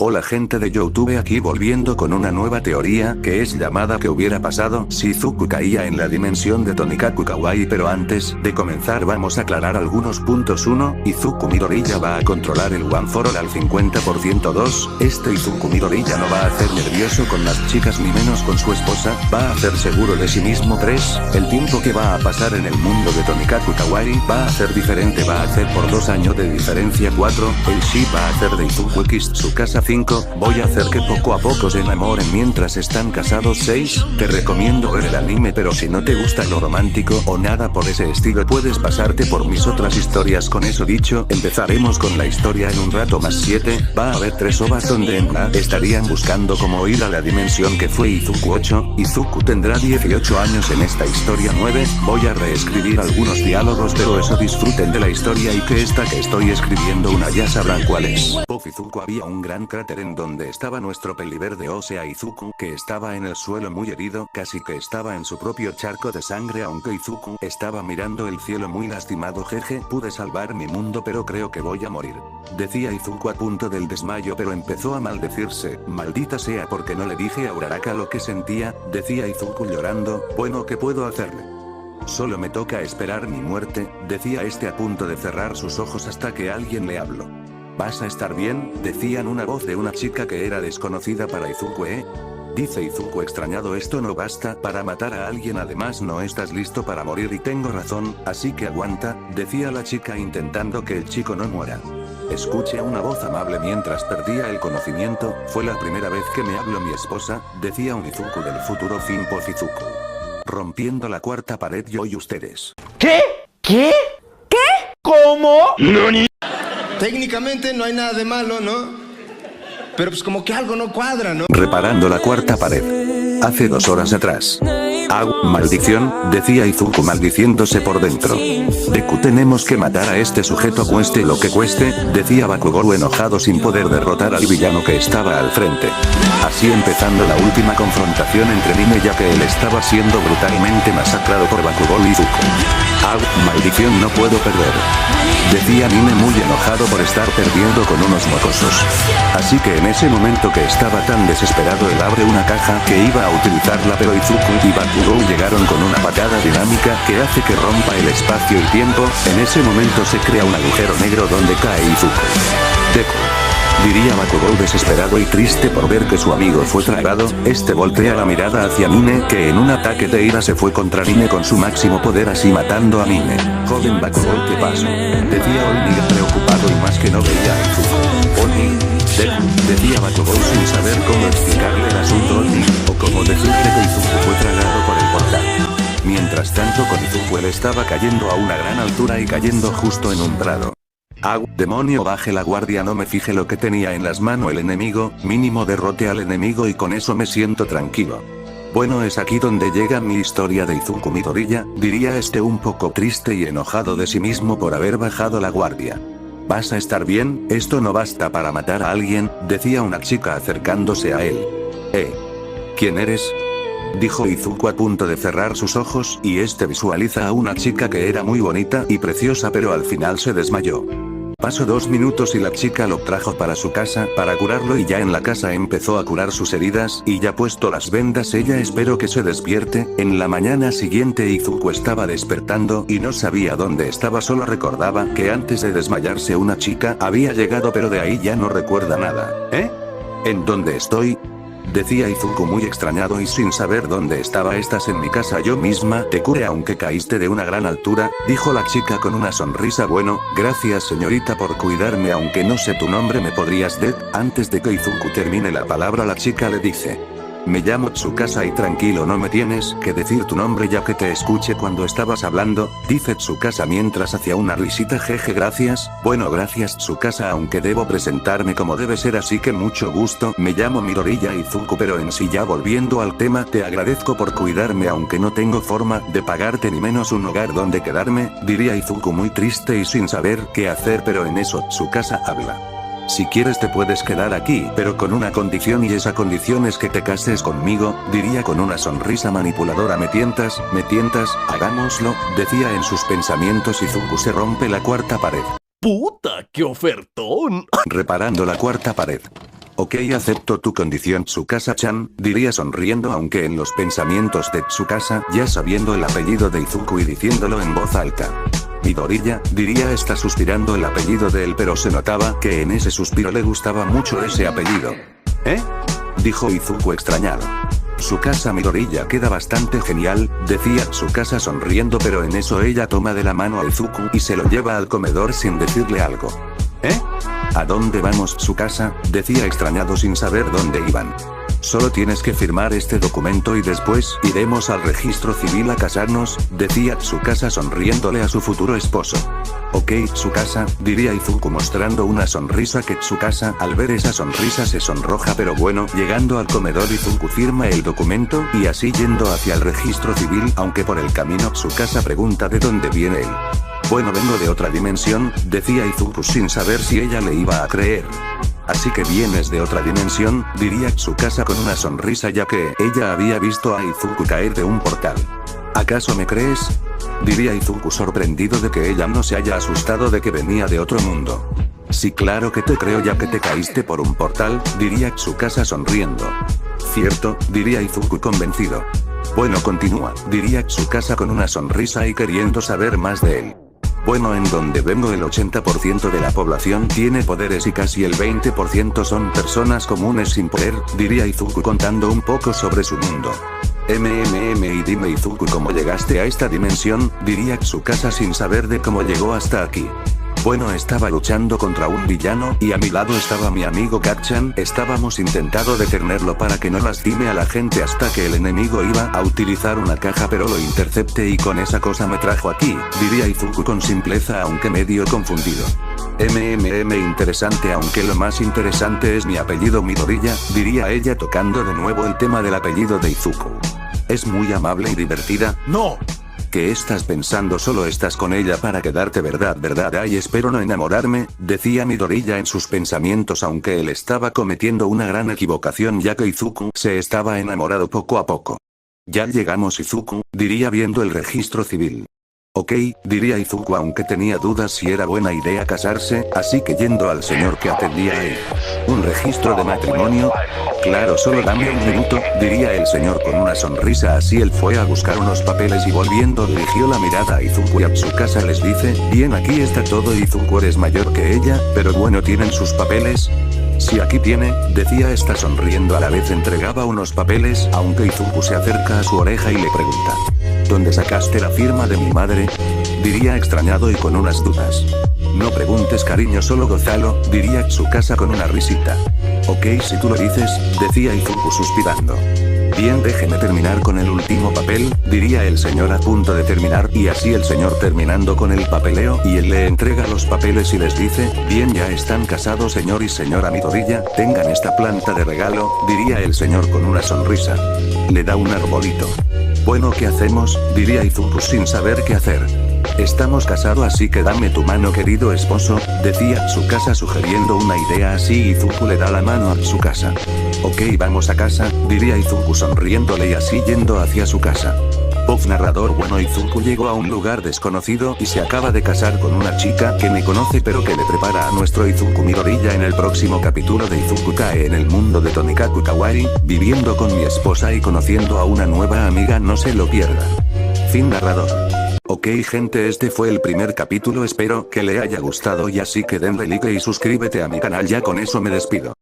Hola gente de YouTube, aquí volviendo con una nueva teoría que es llamada ¿qué hubiera pasado si Izuku caía en la dimensión de Tonikaku Kawaii? Pero antes de comenzar vamos a aclarar algunos puntos. 1. Izuku Midoriya va a controlar el One for All al 50%. 2. Este Izuku Midoriya no va a hacer nervioso con las chicas ni menos con su esposa, va a hacer seguro de sí mismo. 3. El tiempo que va a pasar en el mundo de Tonikaku Kawaii va a ser diferente, va a hacer por 2 años de diferencia. 4. El Shi va a hacer de Izuku X su casa. 5. Voy a hacer que poco a poco se enamoren mientras están casados. 6. Te recomiendo ver el anime, pero si no te gusta lo romántico o nada por ese estilo puedes pasarte por mis otras historias. Con eso dicho, empezaremos con la historia en un rato más. 7. Va a haber 3 ovas donde en la estarían buscando cómo ir a la dimensión que fue Izuku. 8. Izuku tendrá 18 años en esta historia. 9. Voy a reescribir algunos diálogos, pero eso disfruten de la historia y que esta que estoy escribiendo una ya sabrán cuál es. Puff Izuku, había un gran cráter en donde estaba nuestro peliverde, o sea Izuku, que estaba en el suelo muy herido, casi que estaba en su propio charco de sangre, aunque Izuku estaba mirando el cielo muy lastimado. Jeje, pude salvar mi mundo pero creo que voy a morir, decía Izuku a punto del desmayo, pero empezó a maldecirse. Maldita sea, porque no le dije a Uraraka lo que sentía, decía Izuku llorando. Bueno, ¿qué puedo hacerle? Solo me toca esperar mi muerte, decía este a punto de cerrar sus ojos hasta que alguien le habló. ¿Vas a estar bien?, decían una voz de una chica que era desconocida para Izuku. Dice Izuku extrañado, esto no basta para matar a alguien, además no estás listo para morir y tengo razón, así que aguanta, decía la chica intentando que el chico no muera. Escuché una voz amable mientras perdía el conocimiento, fue la primera vez que me habló mi esposa, decía un Izuku del futuro. Fin. Puff Izuku. Rompiendo la cuarta pared yo y ustedes. ¿Qué? ¿Qué? ¿Qué? ¿Cómo? ¿Nani? Técnicamente no hay nada de malo, ¿no? Pero pues como que algo no cuadra, ¿no? Reparando la cuarta pared. Hace 2 horas atrás. Maldición, decía Izuku maldiciéndose por dentro. Deku, tenemos que matar a este sujeto cueste lo que cueste, decía Bakugou enojado sin poder derrotar al villano que estaba al frente. Así empezando la última confrontación entre Mine, ya que él estaba siendo brutalmente masacrado por Bakugou y Izuku. Maldición, no puedo perder, decía Mine muy enojado por estar perdiendo con unos mocosos. Así que en ese momento que estaba tan desesperado, él abre una caja que iba a utilizarla, pero Izuku y Bakugou llegaron con una patada dinámica que hace que rompa el espacio y tiempo. En ese momento se crea un agujero negro donde cae Izuku. Deku, diría Bakugou desesperado y triste por ver que su amigo fue tragado. Este voltea la mirada hacia Mine, que en un ataque de ira se fue contra Mine con su máximo poder, así matando a Mine. Joven Bakugou, ¿qué pasó?, decía Oniga preocupado y más que no veía a Izuku. Oni, Deku, decía Bakugou sin saber cómo explicarle el asunto a Oni, o cómo decirle que Izuku fue tragado por el portal. Mientras tanto con Izuku él estaba cayendo a una gran altura y cayendo justo en un prado. Demonio, baje la guardia, no me fije lo que tenía en las manos el enemigo, mínimo derrote al enemigo y con eso me siento tranquilo. Bueno, es aquí donde llega mi historia de Izuku Midoriya, diría este un poco triste y enojado de sí mismo por haber bajado la guardia. ¿Vas a estar bien? Esto no basta para matar a alguien, decía una chica acercándose a él. ¿Quién eres?, dijo Izuku a punto de cerrar sus ojos, y este visualiza a una chica que era muy bonita y preciosa, pero al final se desmayó. Pasó 2 minutos y la chica lo trajo para su casa para curarlo, y ya en la casa empezó a curar sus heridas y ya puesto las vendas ella espero que se despierte. En la mañana siguiente Izuku estaba despertando y no sabía dónde estaba, solo recordaba que antes de desmayarse una chica había llegado, pero de ahí ya no recuerda nada. ¿En dónde estoy?, decía Izuku muy extrañado y sin saber dónde estaba. Estás en mi casa, yo misma te curé aunque caíste de una gran altura, dijo la chica con una sonrisa. Bueno, gracias señorita por cuidarme, aunque no sé tu nombre, ¿me podrías Antes de que Izuku termine la palabra la chica le dice: me llamo Tsukasa y tranquilo, no me tienes que decir tu nombre ya que te escuché cuando estabas hablando, dice Tsukasa mientras hacía una risita. Jeje, gracias. Bueno, gracias Tsukasa, aunque debo presentarme como debe ser, así que mucho gusto, me llamo Midoriya Izuku, pero en sí ya volviendo al tema, te agradezco por cuidarme aunque no tengo forma de pagarte ni menos un hogar donde quedarme, diría Izuku muy triste y sin saber qué hacer, pero en eso Tsukasa habla. Si quieres te puedes quedar aquí, pero con una condición, y esa condición es que te cases conmigo, diría con una sonrisa manipuladora. ¿Me tientas? Hagámoslo, decía en sus pensamientos. Izuku se rompe la cuarta pared. ¡Puta, qué ofertón! Reparando la cuarta pared. Ok, acepto tu condición Tsukasa-chan, diría sonriendo aunque en los pensamientos de Tsukasa ya sabiendo el apellido de Izuku y diciéndolo en voz alta. Midoriya, diría está suspirando el apellido de él pero se notaba que en ese suspiro le gustaba mucho ese apellido. ¿Eh? Dijo Izuku extrañado. Tsukasa Midoriya queda bastante genial, decía Tsukasa sonriendo pero en eso ella toma de la mano a Izuku y se lo lleva al comedor sin decirle algo. ¿Eh? ¿A dónde vamos Tsukasa? Decía extrañado sin saber dónde iban. Solo tienes que firmar este documento y después iremos al registro civil a casarnos, decía Tsukasa sonriéndole a su futuro esposo. Ok Tsukasa, diría Izuku mostrando una sonrisa que Tsukasa al ver esa sonrisa se sonroja pero bueno, llegando al comedor Izuku firma el documento y así yendo hacia el registro civil aunque por el camino Tsukasa pregunta de dónde viene él. Bueno vengo de otra dimensión, decía Izuku sin saber si ella le iba a creer. Así que vienes de otra dimensión, diría Tsukasa con una sonrisa ya que ella había visto a Izuku caer de un portal. ¿Acaso me crees? Diría Izuku sorprendido de que ella no se haya asustado de que venía de otro mundo. Sí claro que te creo ya que te caíste por un portal, diría Tsukasa sonriendo. Cierto, diría Izuku convencido. Bueno continúa, diría Tsukasa con una sonrisa y queriendo saber más de él. Bueno en donde vengo el 80% de la población tiene poderes y casi el 20% son personas comunes sin poder, diría Izuku contando un poco sobre su mundo. Y dime Izuku cómo llegaste a esta dimensión, diría Tsukasa sin saber de cómo llegó hasta aquí. Bueno estaba luchando contra un villano y a mi lado estaba mi amigo Kacchan, estábamos intentando detenerlo para que no lastime a la gente hasta que el enemigo iba a utilizar una caja pero lo intercepté y con esa cosa me trajo aquí, diría Izuku con simpleza aunque medio confundido. Interesante aunque lo más interesante es mi apellido Midoriya, diría ella tocando de nuevo el tema del apellido de Izuku. Es muy amable y divertida. ¡No! ¿Qué estás pensando? Solo estás con ella para quedarte verdad. Ay espero no enamorarme, decía Midoriya en sus pensamientos aunque él estaba cometiendo una gran equivocación ya que Izuku se estaba enamorado poco a poco. Ya llegamos Izuku, diría viendo el registro civil. Ok, diría Izuku aunque tenía dudas si era buena idea casarse, así que yendo al señor que atendía a él. ¿Un registro de matrimonio? Claro, solo dame un minuto, diría el señor con una sonrisa así él fue a buscar unos papeles y volviendo dirigió la mirada a Izuku y a Tsukasa les dice, bien aquí está todo Izuku eres mayor que ella, pero bueno ¿tienen sus papeles? Sí aquí tiene, decía esta sonriendo a la vez entregaba unos papeles, aunque Izuku se acerca a su oreja y le pregunta. ¿Dónde sacaste la firma de mi madre? Diría extrañado y con unas dudas. No preguntes cariño solo gózalo, diría Tsukasa con una risita. Ok si tú lo dices, decía Izuku suspirando. Bien déjeme terminar con el último papel, diría el señor a punto de terminar y así el señor terminando con el papeleo y él le entrega los papeles y les dice, bien ya están casados señor y señora Midoriya, tengan esta planta de regalo, diría el señor con una sonrisa. Le da un arbolito. Bueno ¿qué hacemos? Diría Izuku sin saber qué hacer. Estamos casados así que dame tu mano querido esposo, decía Tsukasa sugiriendo una idea así Izuku le da la mano a Tsukasa. Ok vamos a casa, diría Izuku sonriéndole y así yendo hacia su casa. Puff narrador bueno Izuku llegó a un lugar desconocido y se acaba de casar con una chica que me conoce pero que le prepara a nuestro Izuku Midoriya en el próximo capítulo de Izuku cae en el mundo de Tonikaku Kawaii, viviendo con mi esposa y conociendo a una nueva amiga no se lo pierda. Fin narrador. Ok gente este fue el primer capítulo espero que le haya gustado y así que denle like y suscríbete a mi canal ya con eso me despido.